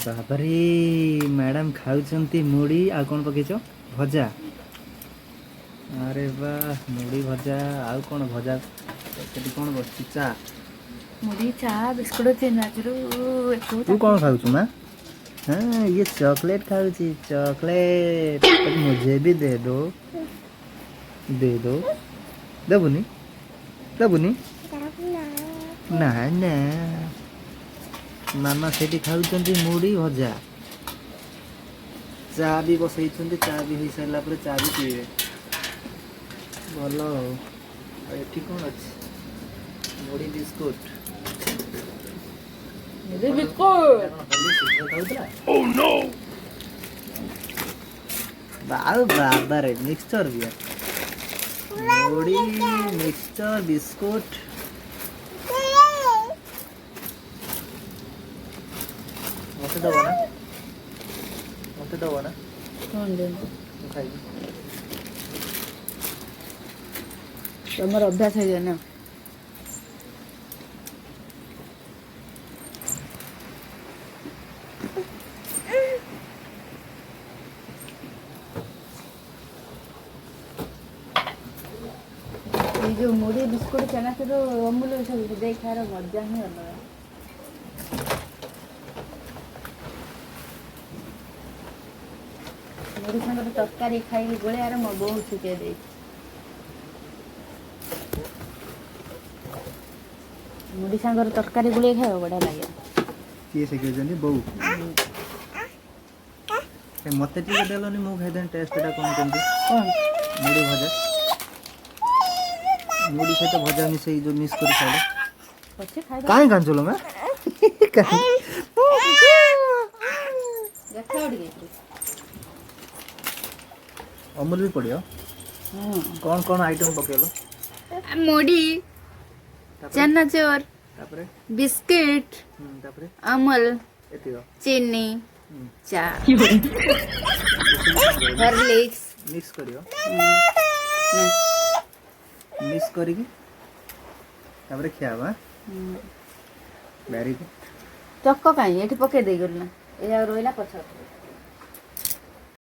बाबारे madam खाऊचंती मुड़ी आ कौन पकेच भजा। अरे वाह मुड़ी भजा आउ कौन भजा सेठी कौन बस चा मुड़ी चा बिस्कुट चेनाचुरू तू कौन खाऊचु माँ? हाँ ये चॉकलेट खाऊची चॉकलेट मुझे भी दे दो दबुनी ना ना मामा सेठी खाऊचंती मुड़ी भजा चा भी बसई चा भी हो सारा पर चा भी पीवे भल एठी कौन अच्छे मुड़ी बिस्कुट Oh no! बाबा रे मिक्सचर भी मुड़ी मिक्सचर बिस्कुट मत दबो ना खाइबी तमर अभ्यास है ना ये जो मुड़ी बिस्कुट चनाचुर अमूल सब देख खार मजा ही अलग मुड़ी सागर तरकारी खाई गोलियार मो बहुत शिखे दे मुड़ी सागर तरकारी गोलिया खाओ बढ़िया लगे किए शिखेछन्ती बौ मते टिके देलनी मु खाइदेन टेस्टटा कौन केमती कौन मुड़ी भजा मुड़ी सहित भजा मिसे जो मिस कर खाइले पछे खाई काहे कांचलो मैं काहे देखा उड़ गई अमूल भी पड़ियो कौन कौन आइटम पकेलो मुड़ी चनाचुर तापरे बिस्किट तापरे अमूल एतियो चीनी चा हॉर्लिक्स मिक्स करियो मिक्स करिकी तापरे खियाबा वेरी गुड चक्क कहीं ये पकई दे गल ना ये रोइला पछ